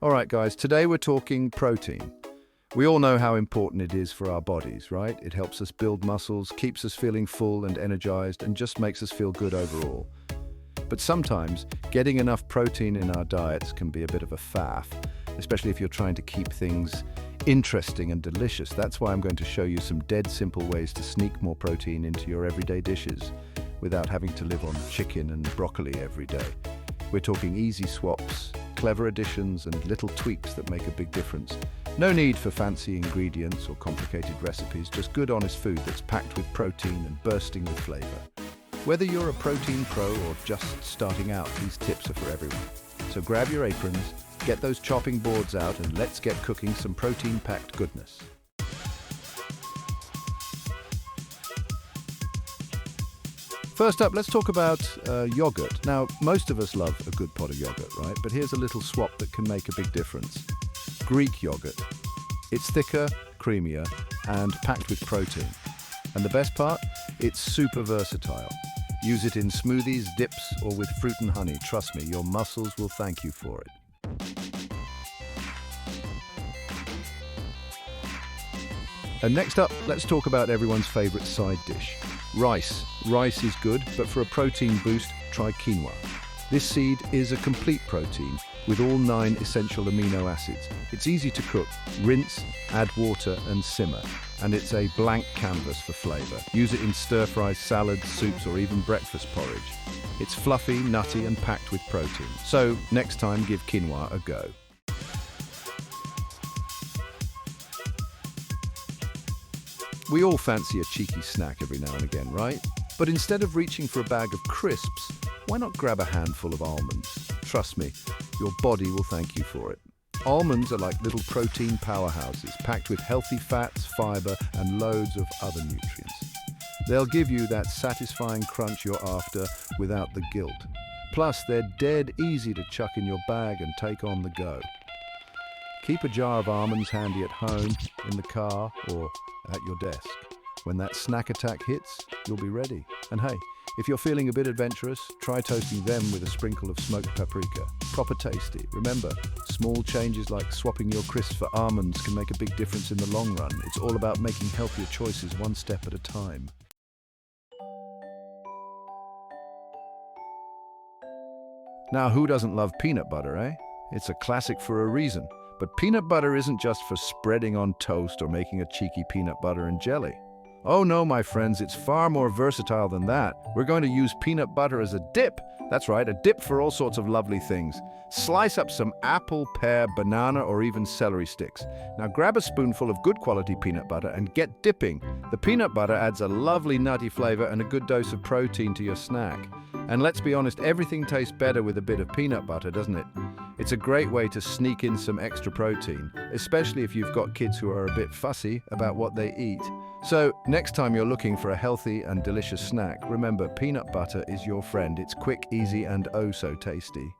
All right, guys, today we're talking protein. We all know how important it is for our bodies, right? It helps us build muscles, keeps us feeling full and energized, and just makes us feel good overall. But sometimes, getting enough protein in our diets can be a bit of a faff, especially if you're trying to keep things interesting and delicious. That's why I'm going to show you some dead simple ways to sneak more protein into your everyday dishes without having to live on chicken and broccoli every day. We're talking easy swaps, clever additions, and little tweaks that make a big difference. No need for fancy ingredients or complicated recipes, just good honest food that's packed with protein and bursting with flavor. Whether you're a protein pro or just starting out, these tips are for everyone. So grab your aprons, get those chopping boards out, and let's get cooking some protein-packed goodness. First up, let's talk about yogurt. Now, most of us love a good pot of yogurt, right? But here's a little swap that can make a big difference. Greek yogurt. It's thicker, creamier, and packed with protein. And the best part? It's super versatile. Use it in smoothies, dips, or with fruit and honey. Trust me, your muscles will thank you for it. And next up, let's talk about everyone's favorite side dish. Rice. Rice is good, but for a protein boost, try quinoa. This seed is a complete protein with all 9 essential amino acids. It's easy to cook. Rinse, add water, and simmer. And it's a blank canvas for flavor. Use it in stir-fries, salads, soups, or even breakfast porridge. It's fluffy, nutty, and packed with protein. So, next time, give quinoa a go. We all fancy a cheeky snack every now and again, right? But instead of reaching for a bag of crisps, why not grab a handful of almonds? Trust me, your body will thank you for it. Almonds are like little protein powerhouses, packed with healthy fats, fiber, and loads of other nutrients. They'll give you that satisfying crunch you're after without the guilt. Plus, they're dead easy to chuck in your bag and take on the go. Keep a jar of almonds handy at home, in the car, or at your desk. When that snack attack hits, you'll be ready. And hey, if you're feeling a bit adventurous, try toasting them with a sprinkle of smoked paprika. Proper tasty. Remember, small changes like swapping your crisps for almonds can make a big difference in the long run. It's all about making healthier choices one step at a time. Now, who doesn't love peanut butter, eh? It's a classic for a reason. But peanut butter isn't just for spreading on toast or making a cheeky peanut butter and jelly. Oh no, my friends, it's far more versatile than that. We're going to use peanut butter as a dip. That's right, a dip for all sorts of lovely things. Slice up some apple, pear, banana, or even celery sticks. Now grab a spoonful of good quality peanut butter and get dipping. The peanut butter adds a lovely nutty flavor and a good dose of protein to your snack. And let's be honest, everything tastes better with a bit of peanut butter, doesn't it? It's a great way to sneak in some extra protein, especially if you've got kids who are a bit fussy about what they eat. So, next time you're looking for a healthy and delicious snack, remember, peanut butter is your friend. It's quick, easy, and oh so tasty.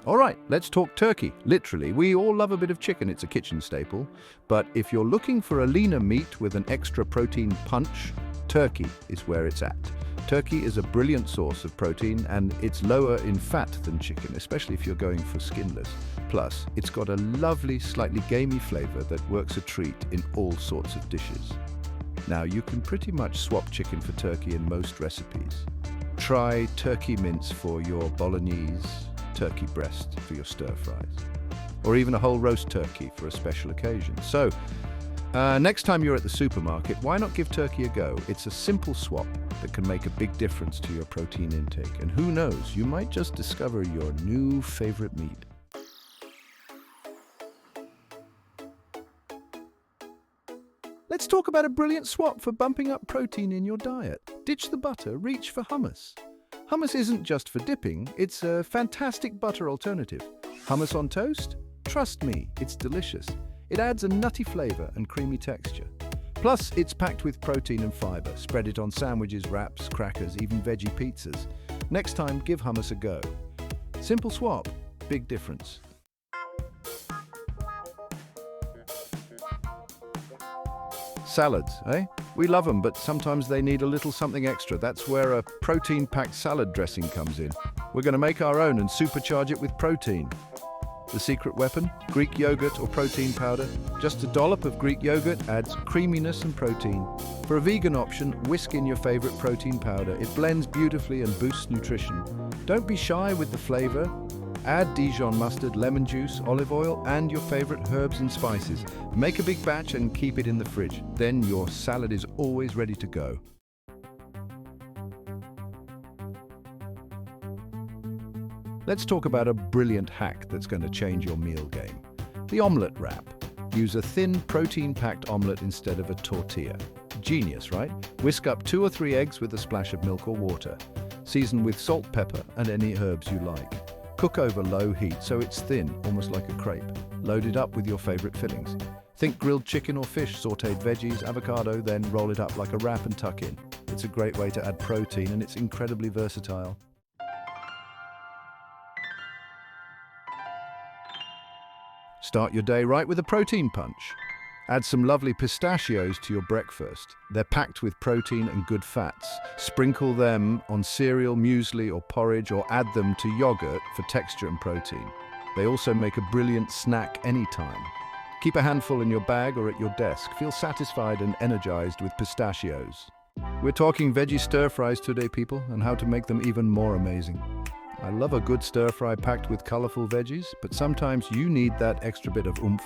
All right, let's talk turkey. Literally, we all love a bit of chicken. It's a kitchen staple. But if you're looking for a leaner meat with an extra protein punch, turkey is where it's at. Turkey is a brilliant source of protein, and it's lower in fat than chicken, especially if you're going for skinless. Plus, it's got a lovely, slightly gamey flavor that works a treat in all sorts of dishes. Now, you can pretty much swap chicken for turkey in most recipes. Try turkey mince for your bolognese, turkey breast for your stir-fries, or even a whole roast turkey for a special occasion. So, next time you're at the supermarket, why not give turkey a go? It's a simple swap that can make a big difference to your protein intake. And who knows, you might just discover your new favorite meat. Let's talk about a brilliant swap for bumping up protein in your diet. Ditch the butter, reach for hummus. Hummus isn't just for dipping, it's a fantastic butter alternative. Hummus on toast? Trust me, it's delicious. It adds a nutty flavor and creamy texture. Plus, it's packed with protein and fiber. Spread it on sandwiches, wraps, crackers, even veggie pizzas. Next time, give hummus a go. Simple swap, big difference. Salads, eh? We love them, but sometimes they need a little something extra. That's where a protein-packed salad dressing comes in. We're going to make our own and supercharge it with protein. The secret weapon? Greek yogurt or protein powder. Just a dollop of Greek yogurt adds creaminess and protein. For a vegan option, whisk in your favorite protein powder. It blends beautifully and boosts nutrition. Don't be shy with the flavor. Add Dijon mustard, lemon juice, olive oil, and your favorite herbs and spices. Make a big batch and keep it in the fridge. Then your salad is always ready to go. Let's talk about a brilliant hack that's going to change your meal game. The omelette wrap. Use a thin, protein-packed omelette instead of a tortilla. Genius, right? Whisk up 2 or 3 eggs with a splash of milk or water. Season with salt, pepper, and any herbs you like. Cook over low heat so it's thin, almost like a crepe. Load it up with your favorite fillings. Think grilled chicken or fish, sautéed veggies, avocado, then roll it up like a wrap and tuck in. It's a great way to add protein and it's incredibly versatile. Start your day right with a protein punch. Add some lovely pistachios to your breakfast. They're packed with protein and good fats. Sprinkle them on cereal, muesli or porridge, or add them to yogurt for texture and protein. They also make a brilliant snack anytime. Keep a handful in your bag or at your desk. Feel satisfied and energized with pistachios. We're talking veggie stir-fries today, people, and how to make them even more amazing. I love a good stir-fry packed with colorful veggies, but sometimes you need that extra bit of oomph.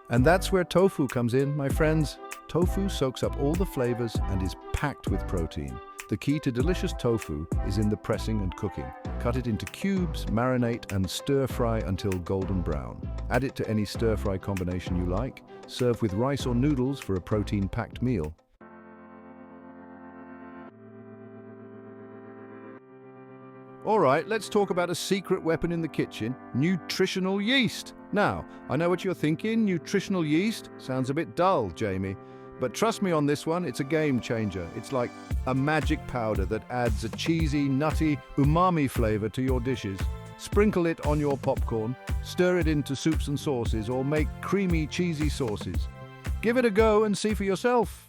And that's where tofu comes in, my friends. Tofu soaks up all the flavors and is packed with protein. The key to delicious tofu is in the pressing and cooking. Cut it into cubes, marinate, and stir-fry until golden brown. Add it to any stir-fry combination you like. Serve with rice or noodles for a protein-packed meal. All right, let's talk about a secret weapon in the kitchen, nutritional yeast. Now, I know what you're thinking, nutritional yeast? Sounds a bit dull, Jamie. But trust me on this one, it's a game changer. It's like a magic powder that adds a cheesy, nutty, umami flavor to your dishes. Sprinkle it on your popcorn, stir it into soups and sauces, or make creamy, cheesy sauces. Give it a go and see for yourself.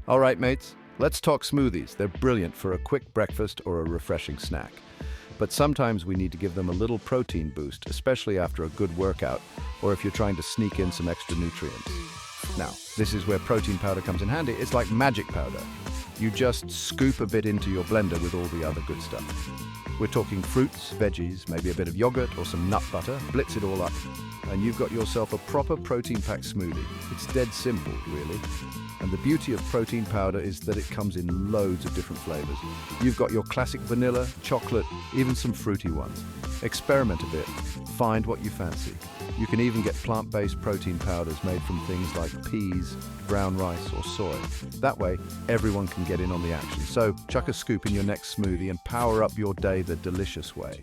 All right, mates, let's talk smoothies. They're brilliant for a quick breakfast or a refreshing snack. But sometimes we need to give them a little protein boost, especially after a good workout, or if you're trying to sneak in some extra nutrients. Now, this is where protein powder comes in handy. It's like magic powder. You just scoop a bit into your blender with all the other good stuff. We're talking fruits, veggies, maybe a bit of yogurt or some nut butter. Blitz it all up, and you've got yourself a proper protein-packed smoothie. It's dead simple, really. And the beauty of protein powder is that it comes in loads of different flavors. You've got your classic vanilla, chocolate, even some fruity ones. Experiment a bit, find what you fancy. You can even get plant-based protein powders made from things like peas, brown rice or soy. That way, everyone can get in on the action. So, chuck a scoop in your next smoothie and power up your day the delicious way.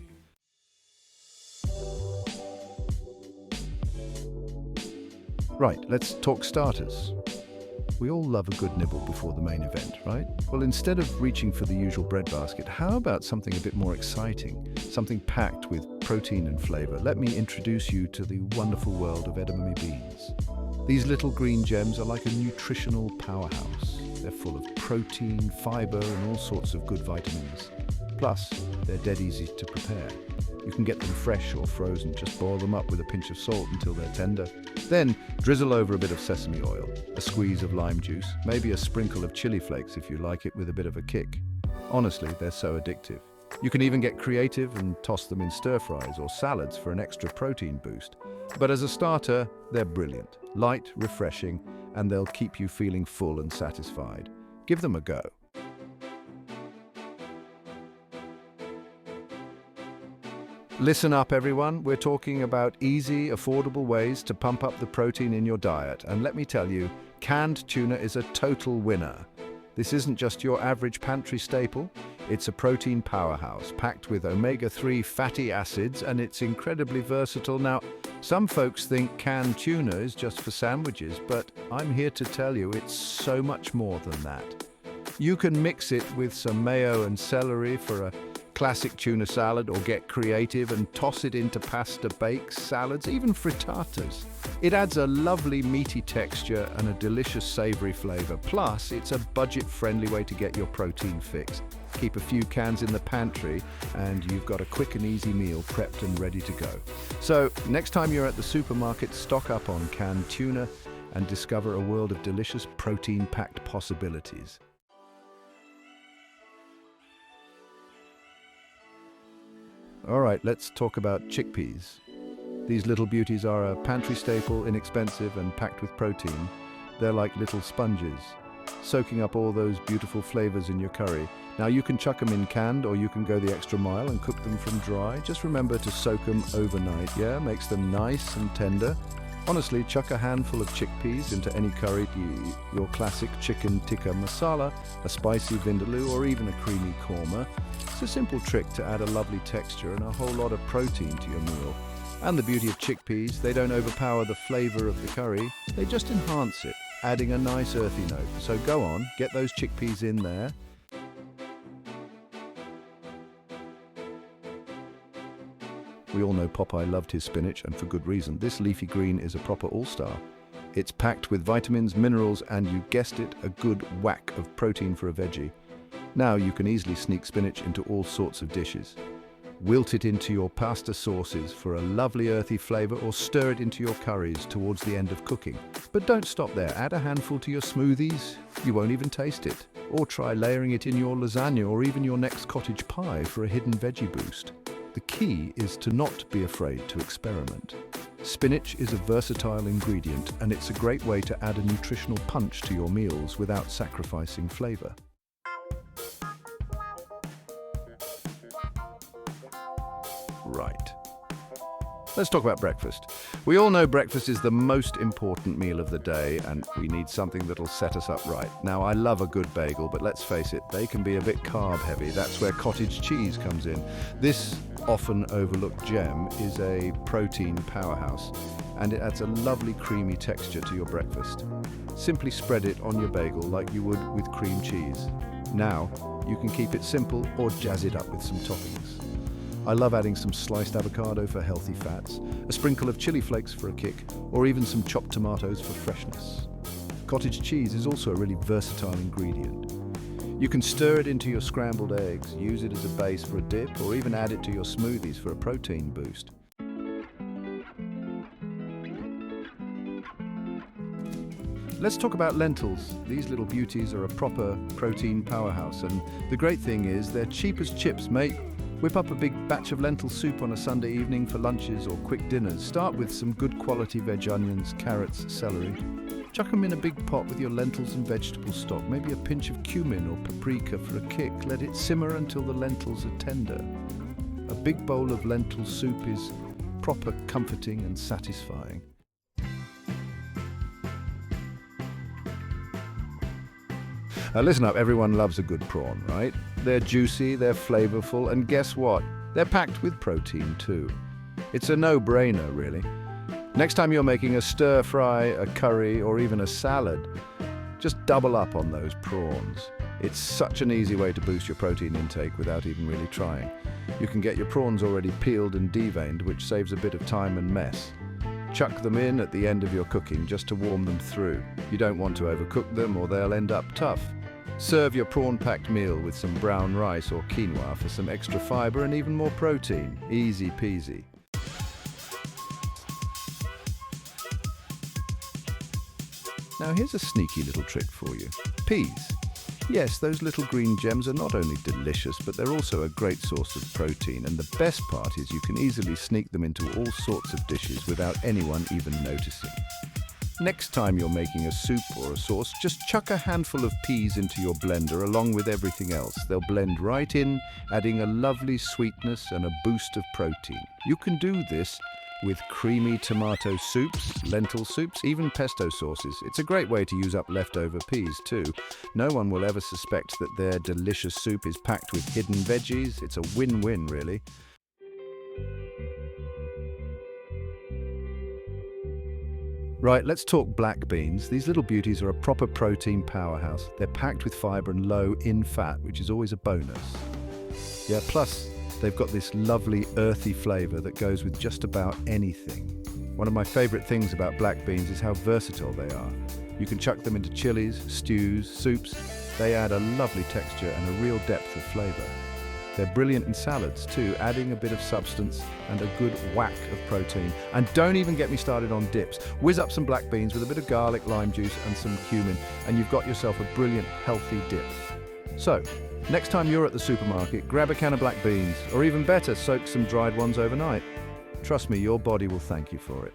Right, let's talk starters. We all love a good nibble before the main event, right? Well, instead of reaching for the usual breadbasket, how about something a bit more exciting? Something packed with protein and flavor. Let me introduce you to the wonderful world of edamame beans. These little green gems are like a nutritional powerhouse. They're full of protein, fiber, and all sorts of good vitamins. Plus, they're dead easy to prepare. You can get them fresh or frozen. Just boil them up with a pinch of salt until they're tender. Then drizzle over a bit of sesame oil, a squeeze of lime juice, maybe a sprinkle of chili flakes if you like it with a bit of a kick. Honestly, they're so addictive. You can even get creative and toss them in stir-fries or salads for an extra protein boost. But as a starter, they're brilliant, light, refreshing, and they'll keep you feeling full and satisfied. Give them a go. Listen up, everyone. We're talking about easy, affordable ways to pump up the protein in your diet. And let me tell you, canned tuna is a total winner. This isn't just your average pantry staple. It's a protein powerhouse packed with omega-3 fatty acids, and it's incredibly versatile. Now, some folks think canned tuna is just for sandwiches, but I'm here to tell you it's so much more than that. You can mix it with some mayo and celery for a classic tuna salad, or get creative and toss it into pasta, bakes, salads, even frittatas. It adds a lovely meaty texture and a delicious savory flavor. Plus, it's a budget-friendly way to get your protein fix. Keep a few cans in the pantry and you've got a quick and easy meal prepped and ready to go. So, next time you're at the supermarket, stock up on canned tuna and discover a world of delicious protein-packed possibilities. All right, let's talk about chickpeas. These little beauties are a pantry staple, inexpensive and packed with protein. They're like little sponges, soaking up all those beautiful flavors in your curry. Now you can chuck them in canned, or you can go the extra mile and cook them from dry. Just remember to soak them overnight, makes them nice and tender. Honestly, chuck a handful of chickpeas into any curry, your classic chicken tikka masala, a spicy vindaloo, or even a creamy korma. It's a simple trick to add a lovely texture and a whole lot of protein to your meal. And the beauty of chickpeas, they don't overpower the flavor of the curry, they just enhance it, adding a nice earthy note. So go on, get those chickpeas in there. We all know Popeye loved his spinach, and for good reason. This leafy green is a proper all-star. It's packed with vitamins, minerals, and you guessed it, a good whack of protein for a veggie. Now you can easily sneak spinach into all sorts of dishes. Wilt it into your pasta sauces for a lovely earthy flavor, or stir it into your curries towards the end of cooking. But don't stop there. Add a handful to your smoothies. You won't even taste it. Or try layering it in your lasagna or even your next cottage pie for a hidden veggie boost. The key is to not be afraid to experiment. Spinach is a versatile ingredient, and it's a great way to add a nutritional punch to your meals without sacrificing flavor. Right. Let's talk about breakfast. We all know breakfast is the most important meal of the day, and we need something that'll set us up right. Now, I love a good bagel, but let's face it, they can be a bit carb heavy. That's where cottage cheese comes in. This often overlooked gem is a protein powerhouse, and it adds a lovely creamy texture to your breakfast. Simply spread it on your bagel like you would with cream cheese. Now, you can keep it simple or jazz it up with some toppings. I love adding some sliced avocado for healthy fats, a sprinkle of chili flakes for a kick, or even some chopped tomatoes for freshness. Cottage cheese is also a really versatile ingredient. You can stir it into your scrambled eggs, use it as a base for a dip, or even add it to your smoothies for a protein boost. Let's talk about lentils. These little beauties are a proper protein powerhouse, and the great thing is they're cheap as chips, mate. Whip up a big batch of lentil soup on a Sunday evening for lunches or quick dinners. Start with some good quality veg onions, carrots, celery. Chuck them in a big pot with your lentils and vegetable stock, maybe a pinch of cumin or paprika for a kick. Let it simmer until the lentils are tender. A big bowl of lentil soup is proper comforting and satisfying. Listen up, everyone loves a good prawn, right? They're juicy, they're flavorful, and guess what? They're packed with protein too. It's a no-brainer, really. Next time you're making a stir-fry, a curry, or even a salad, just double up on those prawns. It's such an easy way to boost your protein intake without even really trying. You can get your prawns already peeled and deveined, which saves a bit of time and mess. Chuck them in at the end of your cooking just to warm them through. You don't want to overcook them or they'll end up tough. Serve your prawn-packed meal with some brown rice or quinoa for some extra fiber and even more protein. Easy peasy. Now here's a sneaky little trick for you. Peas. Yes, those little green gems are not only delicious, but they're also a great source of protein, and the best part is you can easily sneak them into all sorts of dishes without anyone even noticing. Next time you're making a soup or a sauce, just chuck a handful of peas into your blender along with everything else. They'll blend right in, adding a lovely sweetness and a boost of protein. You can do this with creamy tomato soups, lentil soups, even pesto sauces. It's a great way to use up leftover peas too. No one will ever suspect that their delicious soup is packed with hidden veggies. It's a win-win, really. Right, let's talk black beans. These little beauties are a proper protein powerhouse. They're packed with fiber and low in fat, which is always a bonus. Yeah, plus they've got this lovely earthy flavor that goes with just about anything. One of my favorite things about black beans is how versatile they are. You can chuck them into chilies, stews, soups. They add a lovely texture and a real depth of flavor. They're brilliant in salads too, adding a bit of substance and a good whack of protein. And don't even get me started on dips. Whiz up some black beans with a bit of garlic, lime juice and some cumin, and you've got yourself a brilliant, healthy dip. So, next time you're at the supermarket, grab a can of black beans, or even better, soak some dried ones overnight. Trust me, your body will thank you for it.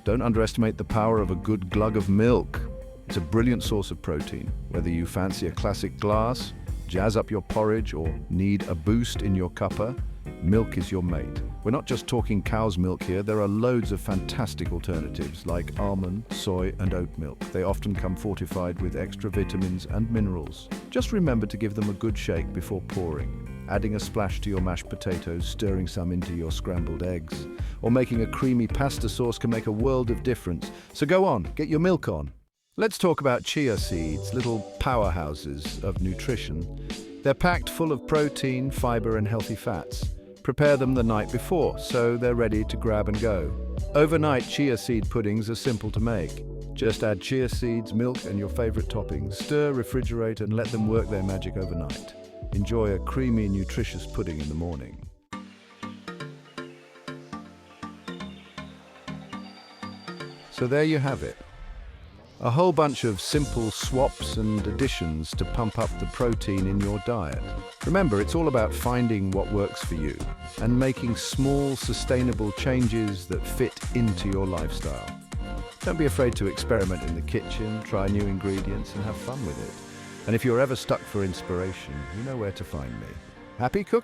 Don't underestimate the power of a good glug of milk. It's a brilliant source of protein. Whether you fancy a classic glass, jazz up your porridge, or need a boost in your cuppa, milk is your mate. We're not just talking cow's milk here. There are loads of fantastic alternatives like almond, soy, and oat milk. They often come fortified with extra vitamins and minerals. Just remember to give them a good shake before pouring. Adding a splash to your mashed potatoes, stirring some into your scrambled eggs, or making a creamy pasta sauce can make a world of difference. So go on, get your milk on. Let's talk about chia seeds, little powerhouses of nutrition. They're packed full of protein, fiber, and healthy fats. Prepare them the night before, so they're ready to grab and go. Overnight chia seed puddings are simple to make. Just add chia seeds, milk, and your favorite toppings. Stir, refrigerate, and let them work their magic overnight. Enjoy a creamy, nutritious pudding in the morning. So there you have it. A whole bunch of simple swaps and additions to pump up the protein in your diet. Remember, it's all about finding what works for you and making small, sustainable changes that fit into your lifestyle. Don't be afraid to experiment in the kitchen, try new ingredients, and have fun with it. And if you're ever stuck for inspiration, you know where to find me. Happy cooking!